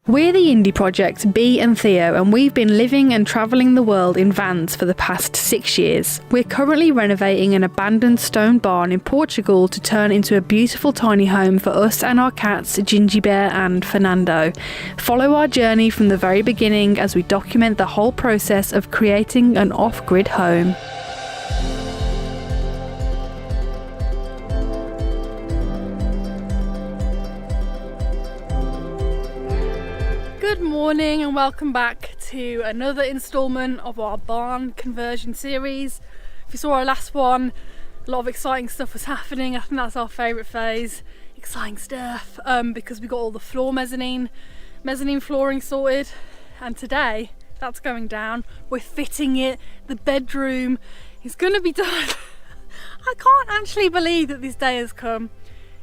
We're the indie project Bee and Theo, and we've been living and travelling the world in vans for the past 6 years. We're currently renovating an abandoned stone barn in Portugal to turn into a beautiful tiny home for us and our cats Ginjey Bear and Furrnando. Follow our journey from the very beginning as we document the whole process of creating an off-grid home. Good morning and welcome back to another instalment of our barn conversion series. If you saw our last one, a lot of exciting stuff was happening. I think that's our favourite phase, exciting stuff, because we got all the mezzanine flooring sorted, and today that's going down. We're fitting it, the bedroom is going to be done. I can't actually believe that this day has come.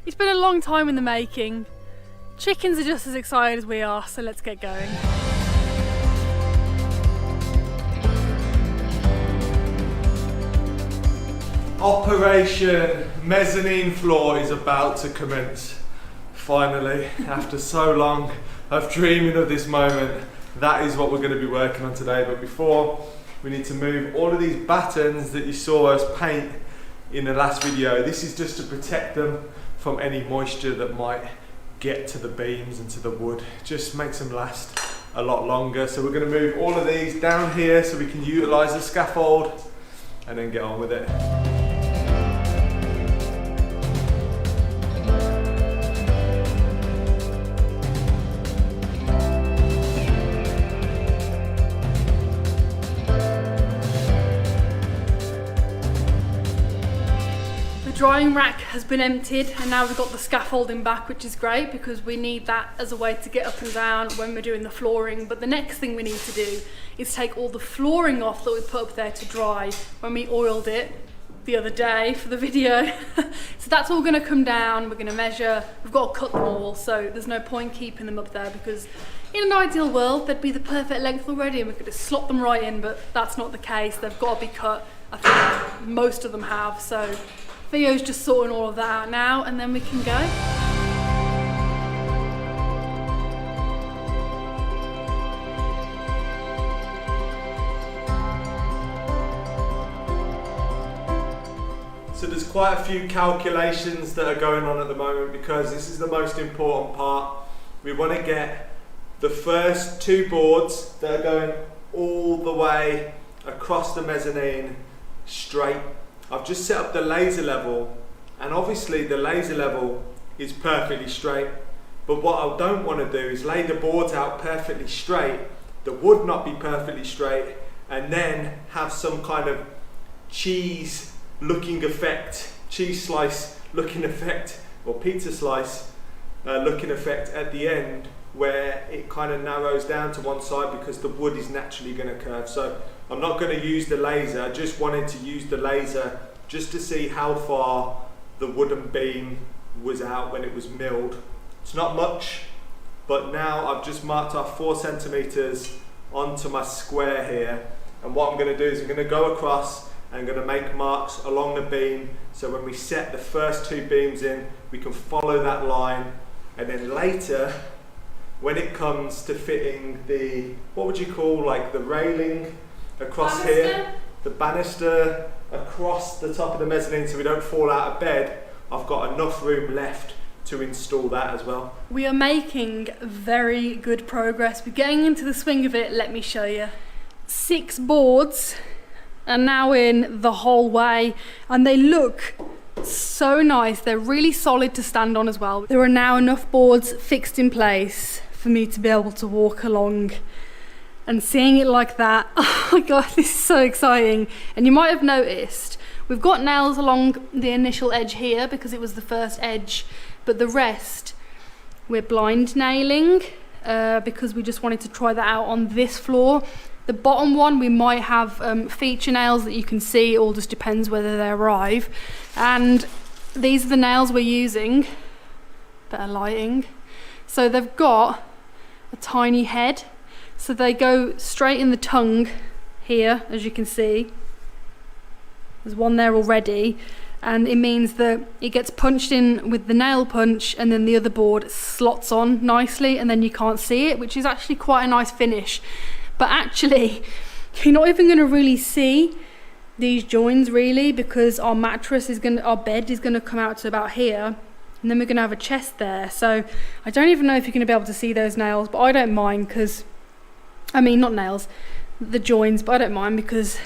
It's been a long time in the making. Chickens are just as excited as we are, so let's get going. Operation Mezzanine Floor is about to commence. Finally, after so long of dreaming of this moment, that is what we're going to be working on today. But before, we need to move all of these battens that you saw us paint in the last video. This is just to protect them from any moisture that might get to the beams and to the wood. Just makes them last a lot longer. So we're going to move all of these down here so we can utilize the scaffold and then get on with it. Drying rack has been emptied and now we've got the scaffolding back, which is great because we need that as a way to get up and down when we're doing the flooring. But the next thing we need to do is take all the flooring off that we put up there to dry when we oiled it the other day for the video. So that's all going to come down, we're going to measure, we've got to cut them all, so there's no point keeping them up there because in an ideal world they'd be the perfect length already and we could just slot them right in, but that's not the case. They've got to be cut. I think most of them have, so Theo's just sorting all of that out now and then we can go. So there's quite a few calculations that are going on at the moment because this is the most important part. We want to get the first two boards that are going all the way across the mezzanine straight. I've just set up the laser level, and obviously the laser level is perfectly straight, but what I don't want to do is lay the boards out perfectly straight, the wood not be perfectly straight, and then have some kind of cheese looking effect, cheese slice looking effect, or pizza slice looking effect at the end where it kind of narrows down to one side because the wood is naturally going to curve. So I'm not going to use the laser, I just wanted to use the laser just to see how far the wooden beam was out when it was milled. It's not much, but now I've just marked off 4 centimeters onto my square here, and what I'm going to do is I'm going to go across and I'm going to make marks along the beam so when we set the first 2 beams in we can follow that line, and then later when it comes to fitting the, what would you call, like the railing across banister here, the banister across the top of the mezzanine so we don't fall out of bed, I've got enough room left to install that as well. We are making very good progress. We're getting into the swing of it, let me show you. 6 boards are now in the whole way and they look so nice. They're really solid to stand on as well. There are now enough boards fixed in place for me to be able to walk along, and seeing it like that, oh my god, this is so exciting. And you might have noticed we've got nails along the initial edge here because it was the first edge, but the rest we're blind nailing because we just wanted to try that out on this floor. The bottom one we might have feature nails that you can see, it all just depends whether they arrive. And these are the nails we're using, better lighting. So they've got a tiny head, so they go straight in the tongue here, as you can see. There's one there already, and it means that it gets punched in with the nail punch and then the other board slots on nicely and then you can't see it, which is actually quite a nice finish. But actually, you're not even going to really see these joins really, because our bed is going to come out to about here, and then we're going to have a chest there. So I don't even know if you're going to be able to see those nails, but I don't mind because, I mean not nails, the joins, but I don't mind because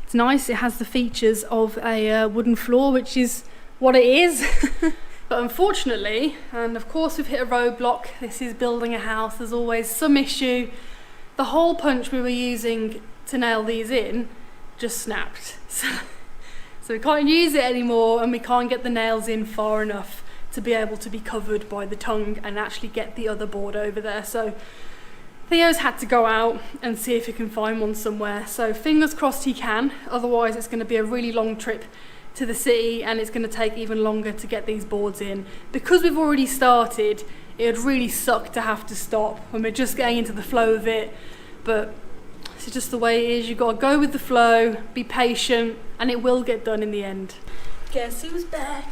it's nice. It has the features of a wooden floor, which is what it is. But unfortunately, and of course we've hit a roadblock, this is building a house, there's always some issue. The hole punch we were using to nail these in just snapped. So we can't use it anymore, and we can't get the nails in far enough to be able to be covered by the tongue and actually get the other board over there. So Theo's had to go out and see if he can find one somewhere. So fingers crossed he can, otherwise it's going to be a really long trip to the city and it's going to take even longer to get these boards in. Because we've already started, it would really suck to have to stop when we're just getting into the flow of it, but it's just the way it is. You've got to go with the flow, be patient, and it will get done in the end. Guess who's back?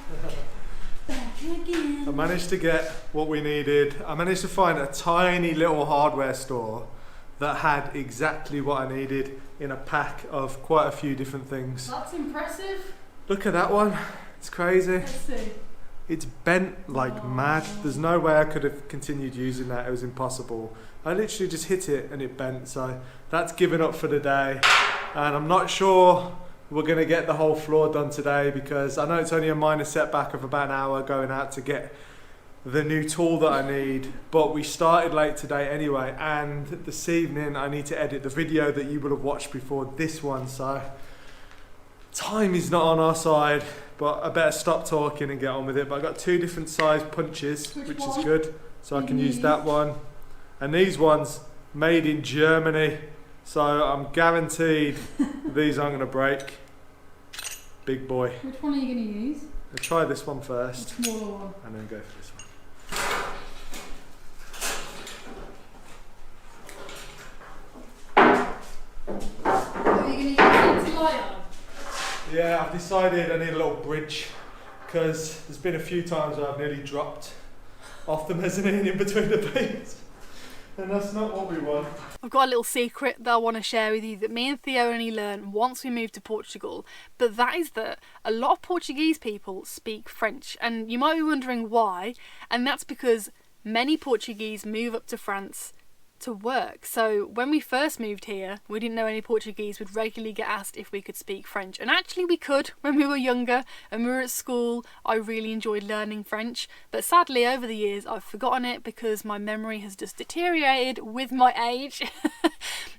Back again. I managed to get what we needed. I managed to find a tiny little hardware store that had exactly what I needed in a pack of quite a few different things. That's impressive. Look at that one. It's crazy. Let's see. It's bent like mad. There's no way I could have continued using that. It was impossible. I literally just hit it and it bent. So that's given up for the day. And I'm not sure we're going to get the whole floor done today, because I know it's only a minor setback of about an hour going out to get the new tool that I need. But we started late today anyway. And this evening I need to edit the video that you would have watched before this one. So time is not on our side. But I better stop talking and get on with it. But I've got two different size punches, which is good. So I can use that one. And these ones, made in Germany. So I'm guaranteed these aren't going to break. Big boy. Which one are you going to use? I'll try this one first. The smaller one. And then go for this one. Are you going to use it to lie on? Yeah, I've decided I need a little bridge, because there's been a few times where I've nearly dropped off the mezzanine in between the beams, and that's not what we want. I've got a little secret that I want to share with you that me and Theo only learned once we moved to Portugal, but that is that a lot of Portuguese people speak French, and you might be wondering why, and that's because many Portuguese move up to France to work. So when we first moved here, we didn't know any Portuguese. Would regularly get asked if we could speak French, and actually we could when we were younger and we were at school. I really enjoyed learning French, but sadly over the years I've forgotten it because my memory has just deteriorated with my age.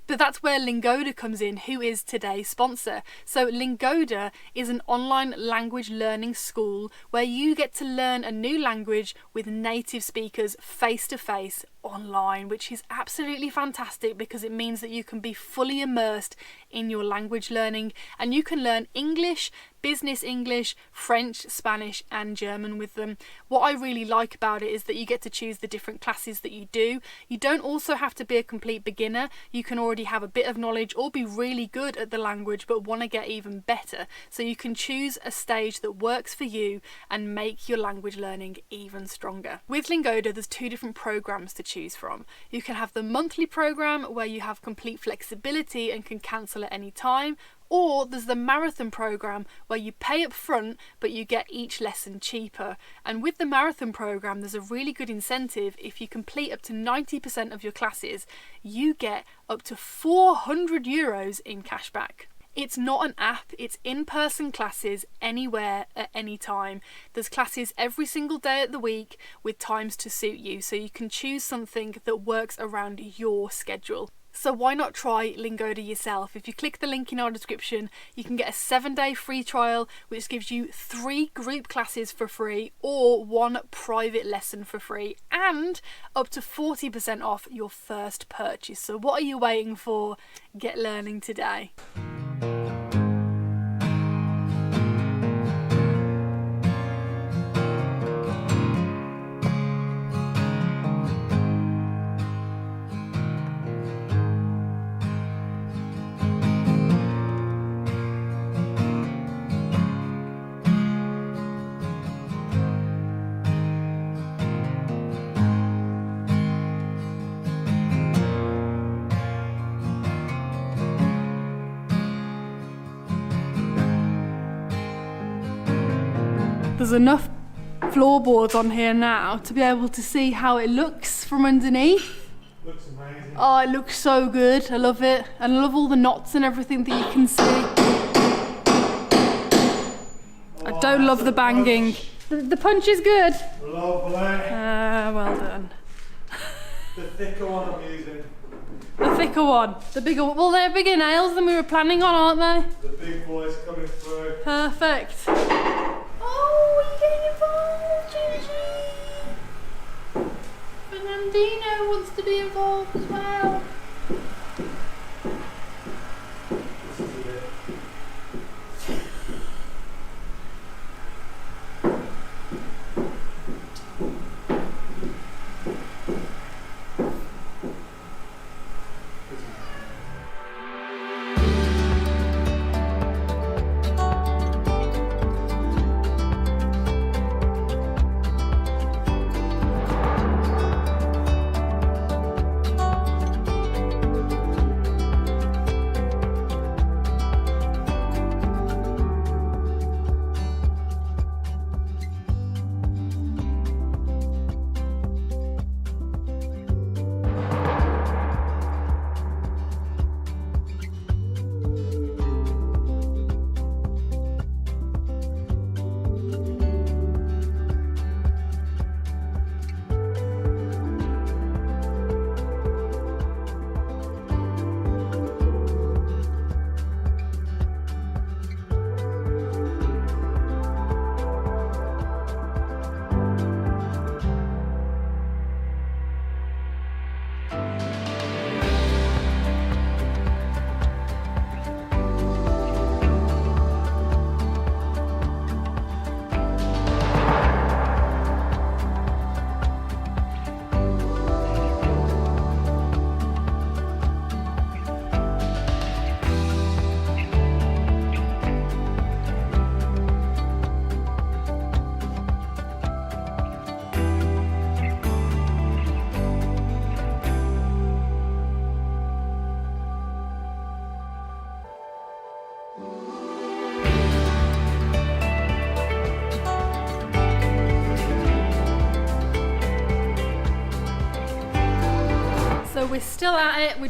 But that's where Lingoda comes in, who is today's sponsor. So Lingoda is an online language learning school where you get to learn a new language with native speakers face to face online, which is absolutely fantastic because it means that you can be fully immersed in your language learning, and you can learn English, business English, French, Spanish and German with them. What I really like about it is that you get to choose the different classes that you do. You don't also have to be a complete beginner. You can already have a bit of knowledge or be really good at the language but want to get even better. So you can choose a stage that works for you and make your language learning even stronger. With Lingoda, there's two different programs to choose from. You can have the monthly program where you have complete flexibility and can cancel at any time, or there's the marathon program where you pay up front but you get each lesson cheaper. And with the marathon program there's a really good incentive. If you complete up to 90% of your classes, you get up to €400 in cashback. It's not an app, it's in-person classes anywhere at any time. There's classes every single day of the week with times to suit you, so you can choose something that works around your schedule. So why not try Lingoda yourself? If you click the link in our description, you can get a 7-day free trial, which gives you 3 group classes for free or 1 private lesson for free, and up to 40% off your first purchase. So what are you waiting for? Get learning today. there's enough floorboards on here now to be able to see how it looks from underneath. Looks amazing. Oh, it looks so good. I love it. And I love all the knots and everything that you can see. I don't love the banging. The punch is good. Lovely. Well done. The thicker one I'm using. The thicker one. The bigger one. Well, they're bigger nails than we were planning on, aren't they? The big boys coming through. Perfect. Oh, you're getting involved, Ginjey. Furrnando wants to be involved as well. This is it. So we're still at it. We're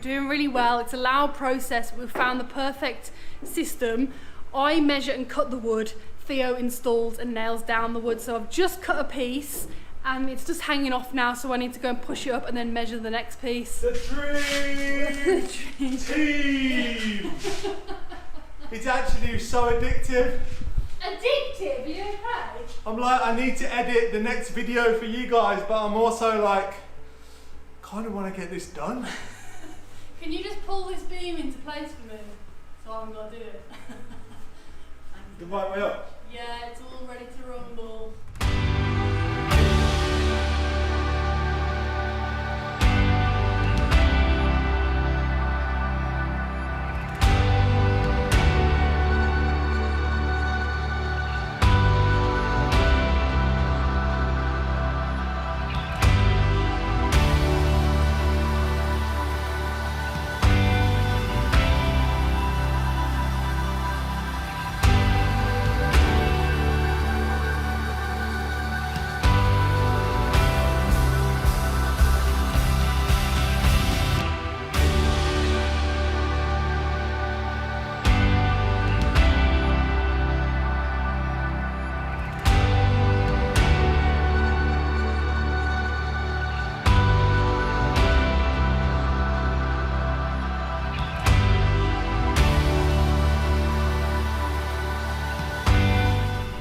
doing really well. It's a loud process. We've found the perfect system. I measure and cut the wood. Theo installs and nails down the wood. So I've just cut a piece and it's just hanging off now. So I need to go and push it up and then measure the next piece. The dream team! It's actually so addictive. Addictive, are you okay? I'm like, I need to edit the next video for you guys, but I'm also like, kind of want to get this done. Can you just pull this beam into place for me? So I'm going to do it. The right way up? Yeah, it's all ready to rumble.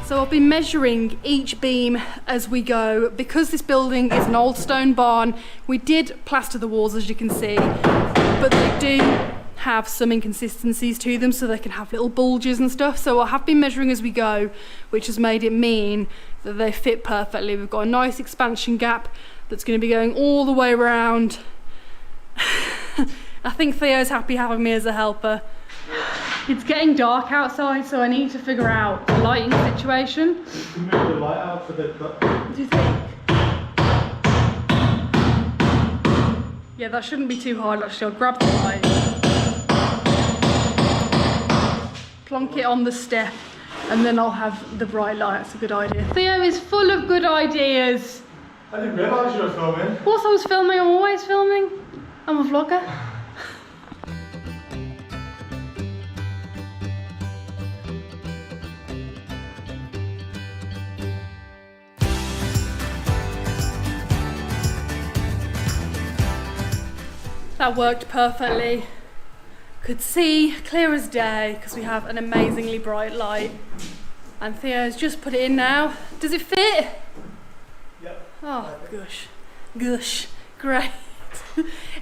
So I'll be measuring each beam as we go. Because this building is an old stone barn, we did plaster the walls, as you can see, but they do have some inconsistencies to them, so they can have little bulges and stuff. So I have been measuring as we go, which has made it mean that they fit perfectly. We've got a nice expansion gap that's going to be going all the way around. I think Theo's happy having me as a helper. It's getting dark outside, so I need to figure out the lighting situation. You can move the light out for the cut. What do you think? Yeah, that shouldn't be too hard actually. I'll grab the light. plonk it on the step, and then I'll have the bright light. That's a good idea. Theo is full of good ideas. I didn't realise you were filming. Of course I was filming, I'm always filming. I'm a vlogger. That worked perfectly. Could see clear as day because we have an amazingly bright light. And Theo's just put it in now. Does it fit? Yep. Oh, gush. Gush. Great.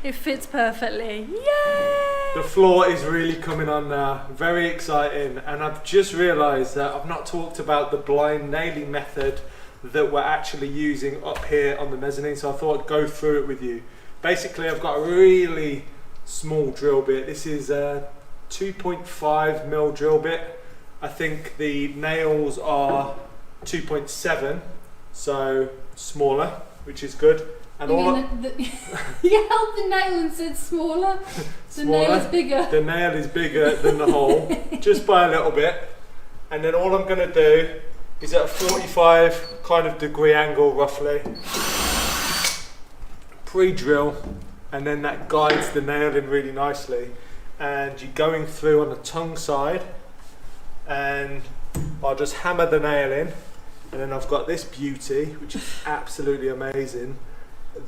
It fits perfectly. Yay! The floor is really coming on now. Very exciting. And I've just realised that I've not talked about the blind nailing method that we're actually using up here on the mezzanine. So I thought I'd go through it with you. Basically, I've got a really small drill bit. This is a 2.5mm drill bit. I think the nails are 2.7, so smaller, which is good. And you held the nail and said smaller. The nail is bigger. The nail is bigger than the hole, just by a little bit. And then all I'm going to do is at a 45 kind of degree angle, roughly, pre-drill, and then that guides the nail in really nicely. And you're going through on the tongue side, and I'll just hammer the nail in, and then I've got this beauty, which is absolutely amazing.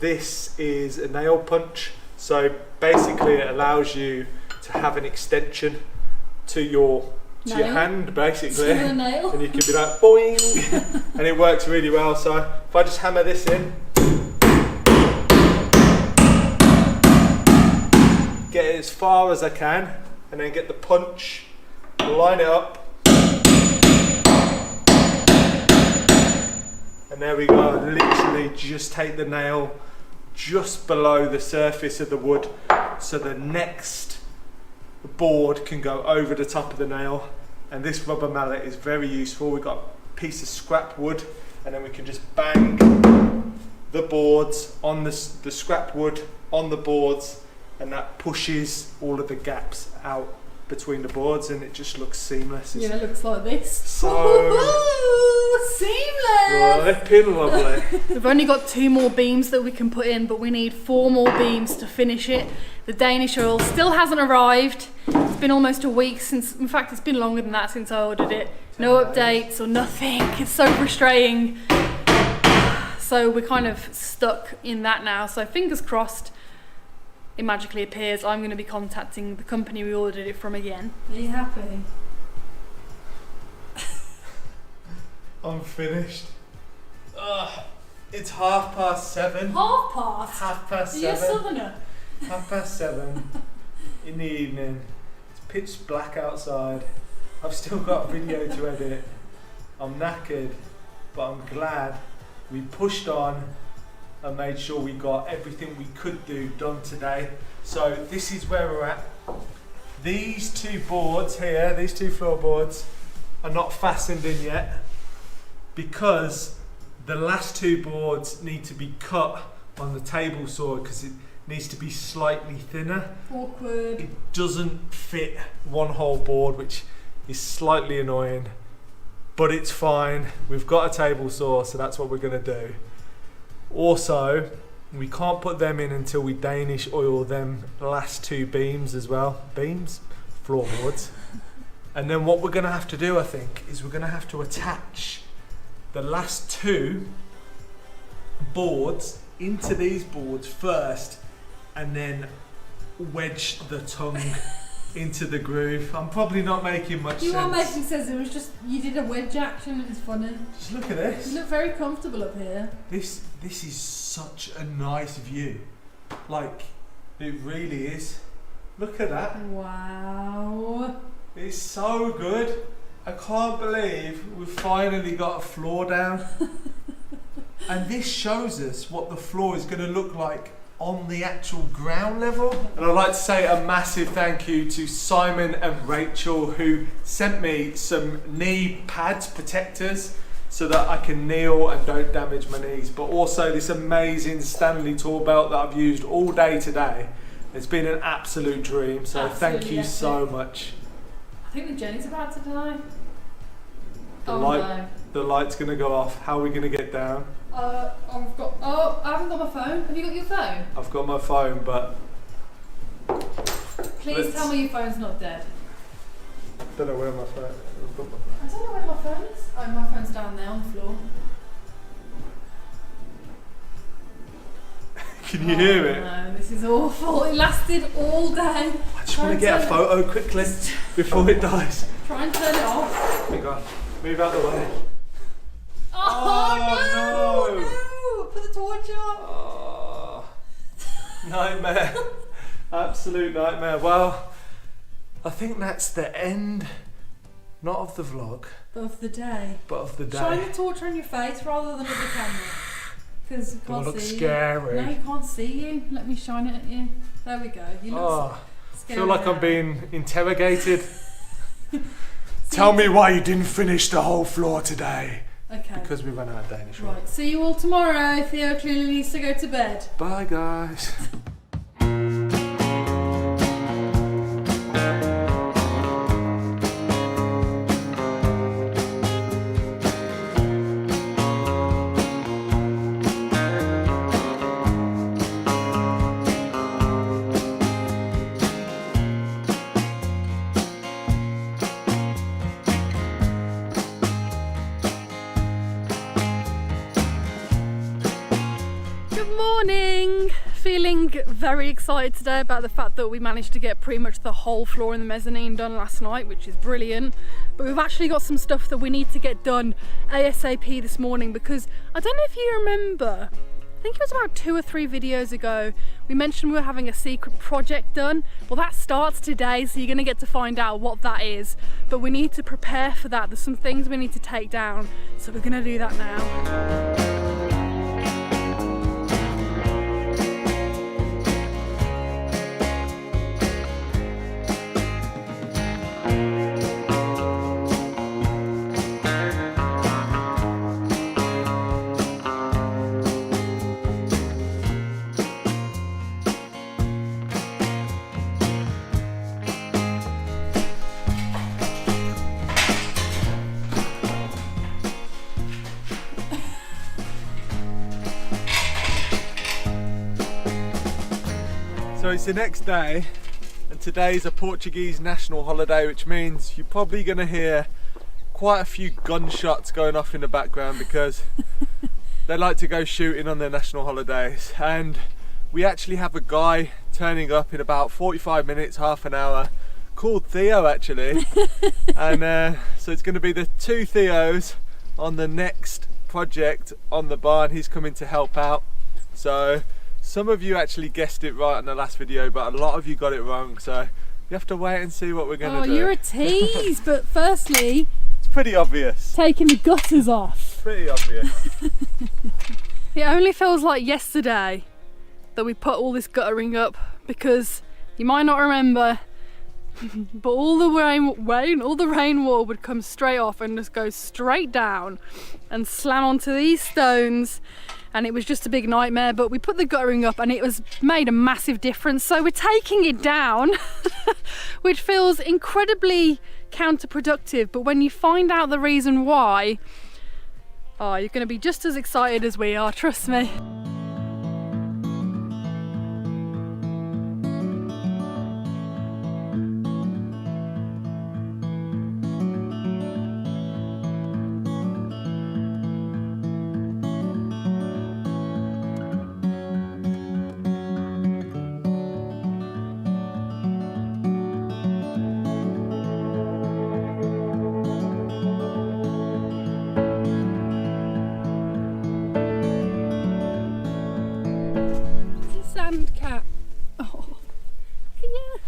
This is a nail punch, so basically it allows you to have an extension to your hand, basically, and you can be like boing, and it works really well. So if I just hammer this in, get it as far as I can, and then get the punch, line it up, and there we go. Literally just take the nail just below the surface of the wood, so the next board can go over the top of the nail. And this rubber mallet is very useful. We've got a piece of scrap wood, and then we can just bang the boards on the scrap wood on the boards, and that pushes all of the gaps out between the boards, and it just looks seamless. Yeah, it looks like this. So seamless! Flipping lovely. We've only got 2 more beams that we can put in, but we need 4 more beams to finish it. The Danish oil still hasn't arrived. It's been almost a week since, in fact it's been longer than that since I ordered it. No updates or nothing. It's so frustrating. So we're kind of stuck in that now. So fingers crossed it magically appears. I'm going to be contacting the company we ordered it from again. Are you happy? I'm finished. It's 7:30. Half past? 7:30. You're a southerner. 7:30 in the evening. It's pitch black outside. I've still got a video to edit. I'm knackered, but I'm glad we pushed on and made sure we got everything we could do done today. So this is where we're at. These 2 boards here, these 2 floorboards, are not fastened in yet because the last 2 boards need to be cut on the table saw because it needs to be slightly thinner. Awkward. It doesn't fit one whole board, which is slightly annoying, but it's fine. We've got a table saw, so that's what we're gonna do. Also, we can't put them in until we Danish oil them last 2 beams as well. Beams? Floorboards. And then what we're going to have to do, I think, is we're going to have to attach the last 2 boards into these boards first, and then wedge the tongue into the groove. I'm probably not making much sense. You are making sense. It was just, you did a wedge action and it's funny. Just look at this. You look very comfortable up here. This is such a nice view. Like, it really is. Look at that. Wow. It's so good. I can't believe we've finally got a floor down. And this shows us what the floor is going to look like on the actual ground level. And I'd like to say a massive thank you to Simon and Rachel, who sent me some knee pads, protectors, so that I can kneel and don't damage my knees. But also this amazing Stanley tool belt that I've used all day today. It's been an absolute dream, so Absolutely thank you so much. think the Jenny's about to die. The light's gonna go off. How are we gonna get down? I haven't got my phone. Have you got your phone? I've got my phone, but... Please tell me your phone's not dead. I don't know where my phone is. I don't know where my phone is. Oh, my phone's down there on the floor. Can you hear it? No, this is awful. It lasted all day. I just want to get a photo quickly before it dies. Try and turn it off. Hang on. Move out the way. Oh no! Put the torch on. Oh, nightmare. Absolute nightmare. Well, I think that's the end, not of the vlog, of the day. But of the day. Shine the torch on your face rather than at the camera. Because you can't look see scary. you. No, you can't see you. Let me shine it at you. There we go. You look scary. I feel like I'm being interrogated. Tell me why you didn't finish the whole floor today. Okay. Because we ran out of Danish. Right. See you all tomorrow. Theo clearly needs to go to bed. Bye, guys. Feeling very excited today about the fact that we managed to get pretty much the whole floor in the mezzanine done last night, which is brilliant. But we've actually got some stuff that we need to get done ASAP this morning, because I don't know if you remember, I think it was about 2 or 3 videos ago, we mentioned we were having a secret project done. Well, that starts today, so you're going to get to find out what that is. But we need to prepare for that. There's some things we need to take down, so we're going to do that now. So it's the next day, and today's a Portuguese national holiday, which means you're probably going to hear quite a few gunshots going off in the background because they like to go shooting on their national holidays. And we actually have a guy turning up in about 45 minutes, half an hour, called Theo actually. And so it's going to be the 2 Theos on the next project on the barn. He's coming to help out. So some of you actually guessed it right in the last video, but a lot of you got it wrong, so you have to wait and see what we're going to do. Oh, you're a tease. But firstly, it's pretty obvious. Taking the gutters off. Pretty obvious. It only feels like yesterday that we put all this guttering up, because you might not remember, but all the rainwater would come straight off and just go straight down and slam onto these stones. And it was just a big nightmare, but we put the guttering up and it was made a massive difference. So we're taking it down, which feels incredibly counterproductive. But when you find out the reason why, oh, you're gonna be just as excited as we are, trust me. Cat. Oh, yeah.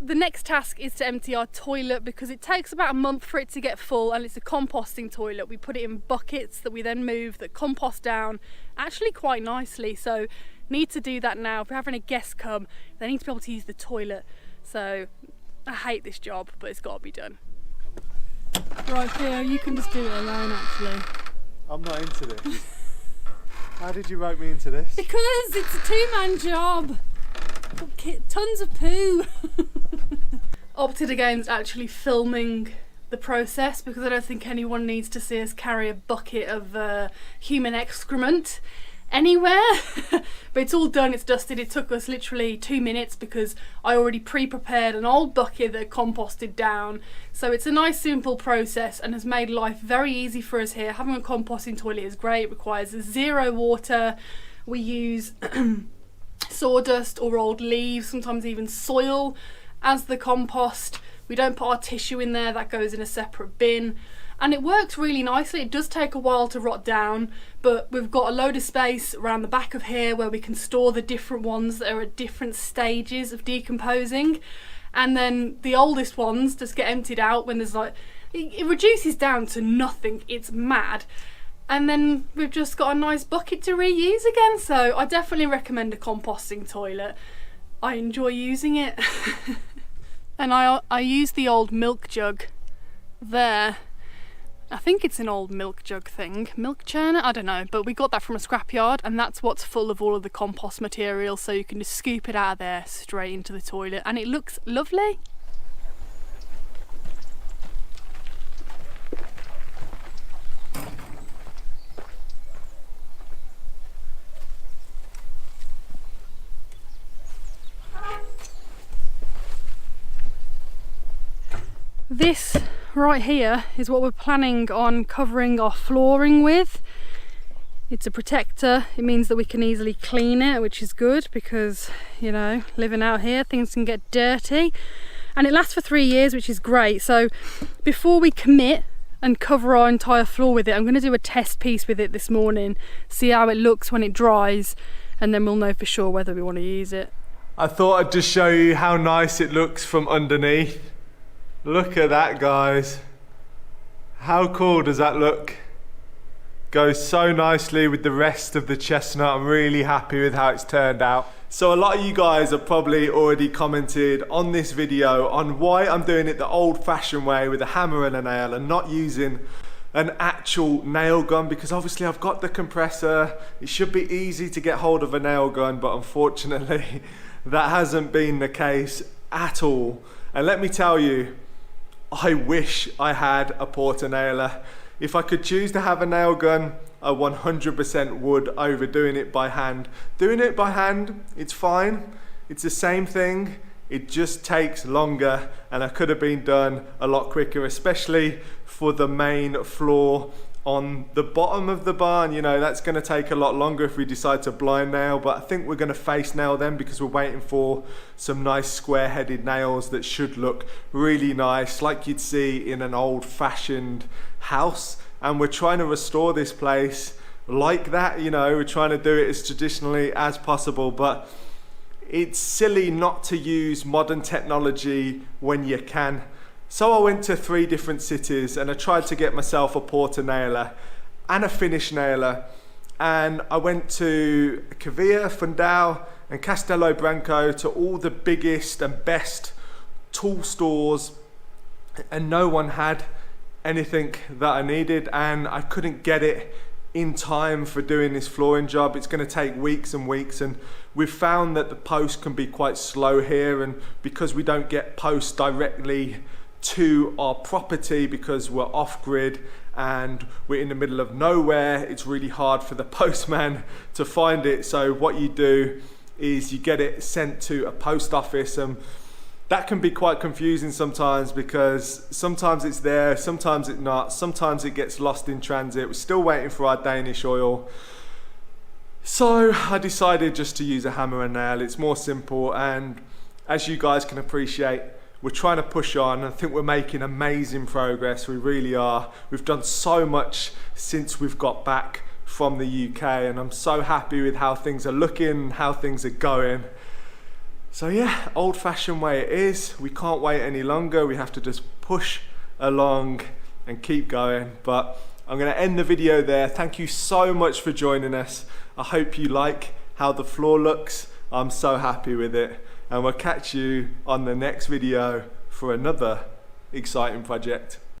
The next task is to empty our toilet, because it takes about a month for it to get full, and it's a composting toilet. We put it in buckets that we then move that compost down actually quite nicely. So need to do that now. If we're having a guest come, they need to be able to use the toilet. So I hate this job, but it's got to be done. Right, Theo, you can just do it alone actually. I'm not into this. How did you rope me into this? Because it's a 2-man job. Tons of poo. opted against actually filming the process because I don't think anyone needs to see us carry a bucket of human excrement anywhere. But it's all done, it's dusted. It took us literally 2 minutes because I already pre-prepared an old bucket that composted down. So it's a nice simple process and has made life very easy for us here. Having a composting toilet is great. It requires 0 water. We use sawdust or old leaves, sometimes even soil as the compost. We don't put our tissue in there, that goes in a separate bin. And it works really nicely. It does take a while to rot down, but we've got a load of space around the back of here where we can store the different ones that are at different stages of decomposing. And then the oldest ones just get emptied out when there's like, it reduces down to nothing. It's mad. And then we've just got a nice bucket to reuse again. So I definitely recommend a composting toilet. I enjoy using it. And I use the old milk jug there. I think it's an old milk jug thing, milk churner, I don't know, but we got that from a scrapyard and that's what's full of all of the compost material, so you can just scoop it out of there straight into the toilet and it looks lovely. This right here is what we're planning on covering our flooring with. It's a protector. It means that we can easily clean it, which is good because, you know, living out here things can get dirty, and it lasts for 3 years, which is great. So before we commit and cover our entire floor with it, I'm going to do a test piece with it this morning, see how it looks when it dries, and then we'll know for sure whether we want to use it. I thought I'd just show you how nice it looks from underneath. Look at that, guys. How cool does that look? Goes so nicely with the rest of the chestnut. I'm really happy with how it's turned out. So a lot of you guys have probably already commented on this video on why I'm doing it the old-fashioned way with a hammer and a nail and not using an actual nail gun, because obviously I've got the compressor. It should be easy to get hold of a nail gun, but unfortunately that hasn't been the case at all. And let me tell you, I wish I had a porter nailer. If I could choose to have a nail gun, I 100% would over doing it by hand. Doing it by hand, it's fine. It's the same thing. It just takes longer and it could have been done a lot quicker, especially for the main floor on the bottom of the barn. You know, that's going to take a lot longer if we decide to blind nail, but I think we're going to face nail them because we're waiting for some nice square-headed nails that should look really nice, like you'd see in an old-fashioned house. And we're trying to restore this place like that, you know, we're trying to do it as traditionally as possible, but it's silly not to use modern technology when you can. So I went to 3 different cities and I tried to get myself a porter nailer and a finish nailer, and I went to Cavia, Furrnando and Castelo Branco, to all the biggest and best tool stores, and no one had anything that I needed, and I couldn't get it in time for doing this flooring job. It's going to take weeks and weeks, and we've found that the post can be quite slow here, and because we don't get posts directly to our property because we're off grid and we're in the middle of nowhere, it's really hard for the postman to find it. So what you do is you get it sent to a post office, and that can be quite confusing sometimes because sometimes it's there, sometimes it's not, sometimes it gets lost in transit. We're still waiting for our Danish oil. So I decided just to use a hammer and nail. It's more simple, and as you guys can appreciate, we're trying to push on. I think we're making amazing progress. We really are. We've done so much since we've got back from the UK, and I'm so happy with how things are looking, how things are going. So yeah, old-fashioned way it is. We can't wait any longer. We have to just push along and keep going. But I'm going to end the video there. Thank you so much for joining us. I hope you like how the floor looks. I'm so happy with it. And we'll catch you on the next video for another exciting project.